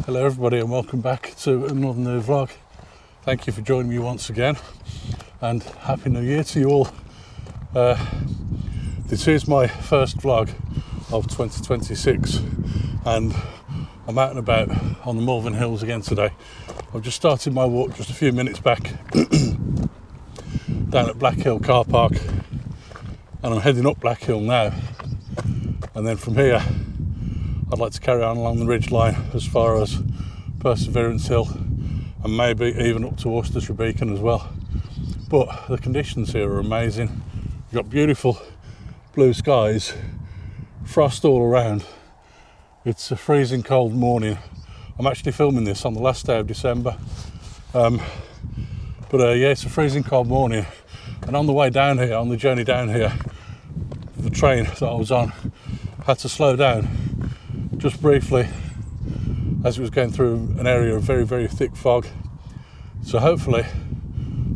Hello everybody and welcome back to another new vlog. Thank you for joining me once again and Happy New Year to you all. This is my first vlog of 2026 and I'm out and about on the Malvern Hills again today. I've just started my walk just a few minutes back down at Black Hill car park and I'm heading up Black Hill now, and then from here I'd like to carry on along the ridge line as far as Perseverance Hill and maybe even up to Worcestershire Beacon as well. But the conditions here are amazing. You've got beautiful blue skies, frost all around. It's a freezing cold morning. I'm actually filming this on the last day of December. Yeah, it's a freezing cold morning. And on the way down here, on the journey down here, the train that I was on had to slow down just briefly as it was going through an area of very, very thick fog. So hopefully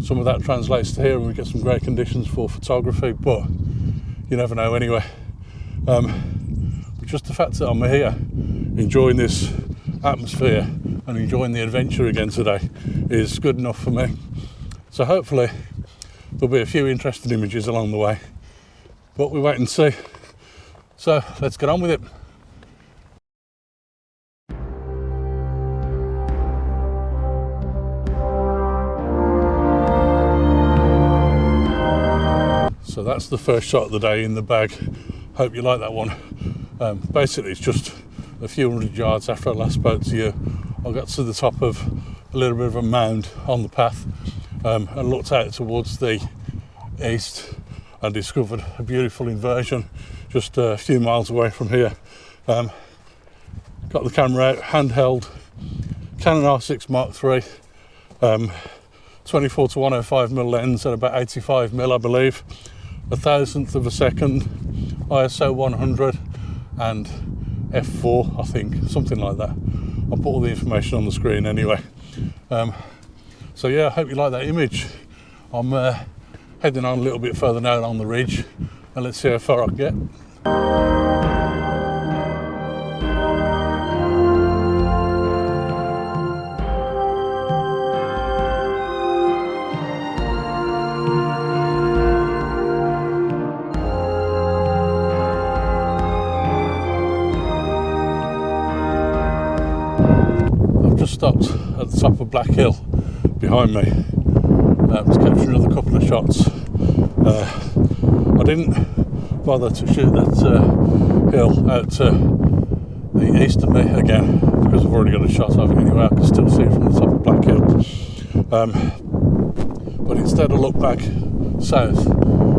some of that translates to here and we get some great conditions for photography, but you never know anyway. But just the fact that I'm here enjoying this atmosphere and enjoying the adventure again today is good enough for me. So hopefully there'll be a few interesting images along the way, but we wait and see. So let's get on with it. So that's the first shot of the day in the bag. Hope you like that one. Basically it's just a few hundred yards after I last spoke to you. I got to the top of a little bit of a mound on the path and looked out towards the east and discovered a beautiful inversion just a few miles away from here. Got the camera out, handheld, Canon R6 Mark III, 24 to 105mm lens at about 85mm I believe, 1,000th of a second, ISO 100 and f4 I think, something like that. I'll put all the information on the screen anyway. So yeah, I hope you like that image. I'm heading on a little bit further now on the ridge and let's see how far I can get. Stopped at the top of Black Hill behind me to capture another couple of shots. I didn't bother to shoot that hill out to the east of me again because I've already got a shot of it anyway. I can still see it from the top of Black Hill, but instead I looked back south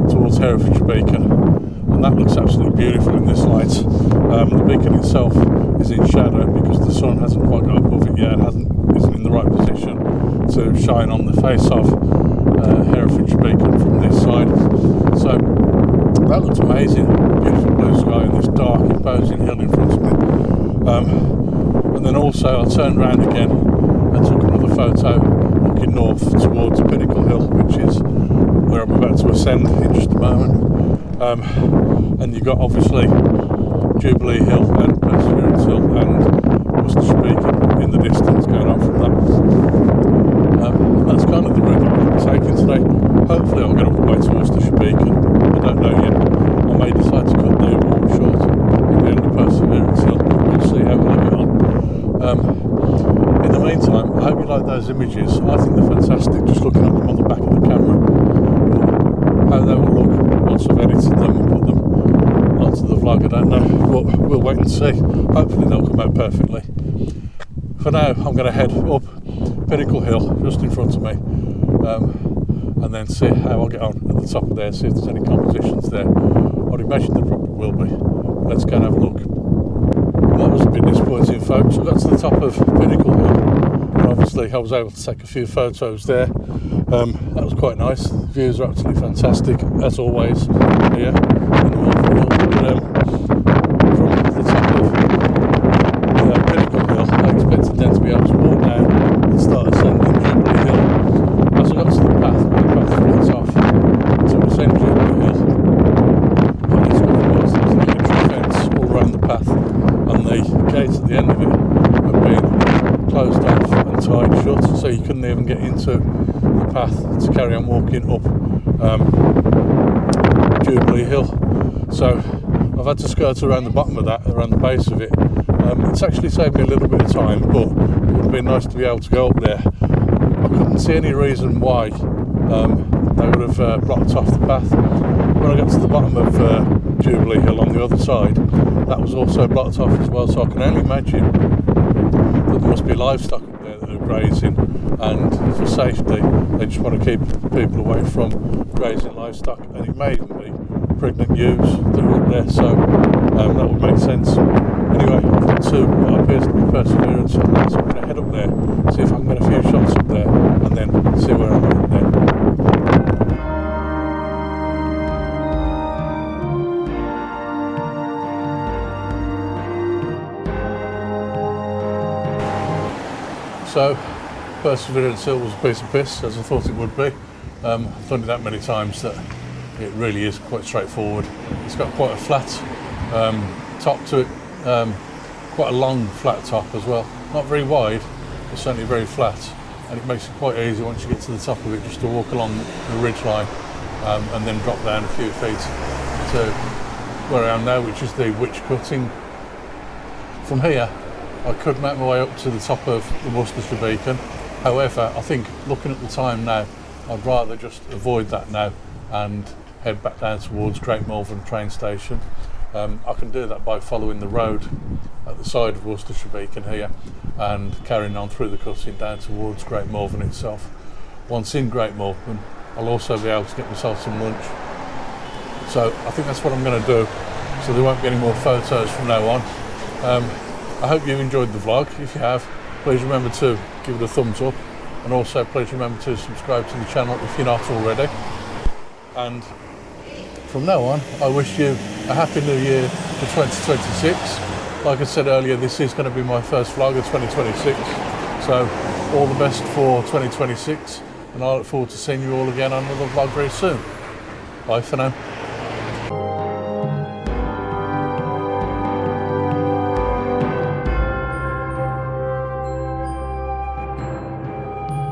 towards Herefordshire Beacon, and that looks absolutely beautiful in this light. The beacon itself is in shadow because the sun hasn't quite got above it yet and isn't in the right position to shine on the face of Herefordshire Beacon from this side. So that looks amazing. Beautiful blue sky and this dark imposing hill in front of me. And then also I turned around again and took another photo looking north towards Pinnacle Hill, which is where I'm about to ascend in just a moment. And you've got obviously Jubilee Hill and Perseverance Hill and Worcestershire Beacon in the distance going on from that. And that's kind of the route that I'm taking today. Hopefully I'll get all the way to Worcestershire Beacon. I don't know yet. I may decide to cut the walk short at the end of Perseverance Hill. We'll see how we'll get on. In the meantime, I hope you like those images. I think they're fantastic, just looking at them on the back of the camera. How they will look once I've edited them and put them onto the vlog, I don't know, but we'll wait and see. Hopefully they'll come out perfectly. For now I'm going to head up Pinnacle Hill just in front of me and then see how I'll get on at the top of there, see if there's any compositions there. I'd imagine there probably will be. Let's go and have a look. Well, that was a bit disappointing folks. I got to the top of Pinnacle Hill and obviously I was able to take a few photos there. That was quite nice. The views are absolutely fantastic as always here in the Malvern Hills. From the top of Pinnacle Hill I expected then to be able to walk down and start ascending Jubilee Hill. As I got to the path where the path splits off to ascend Jubilee Hill, what I discovered was there was an entry fence all around the path and the gate at the end of it had been onto the path to carry on walking up Jubilee Hill. So I've had to skirt around the bottom of that, around the base of it. It's actually saved me a little bit of time, but it would have been nice to be able to go up there. I couldn't see any reason why they would have blocked off the path. When I got to the bottom of Jubilee Hill on the other side, that was also blocked off as well, so I can only imagine that there must be livestock up there that are grazing, and for safety they just want to keep people away from grazing livestock, and it may even be pregnant ewes that are up there, so that would make sense. Anyway, I've got to what appears to be perseverance, so I'm going to head up there, see if I can get a few shots up there, and then see where I'm at up there. So, Perseverance Hill was a piece of piss, as I thought it would be. I've done it that many times that it really is quite straightforward. It's got quite a flat top to it, quite a long flat top as well. Not very wide, but certainly very flat, and it makes it quite easy once you get to the top of it just to walk along the ridge line and then drop down a few feet to where I am now, which is the witch cutting. From here I could make my way up to the top of the Worcestershire Beacon. However, I think looking at the time now, I'd rather just avoid that now and head back down towards Great Malvern train station. I can do that by following the road at the side of Worcestershire Beacon here and carrying on through the cutting down towards Great Malvern itself. Once in Great Malvern, I'll also be able to get myself some lunch. So I think that's what I'm going to do, so there won't be any more photos from now on. I hope you enjoyed the vlog. If you have, please remember to give it a thumbs up, and also please remember to subscribe to the channel if you're not already. And from now on, I wish you a happy new year for 2026. Like I said earlier, this is going to be my first vlog of 2026, so all the best for 2026, and I look forward to seeing you all again on another vlog very soon. Bye for now.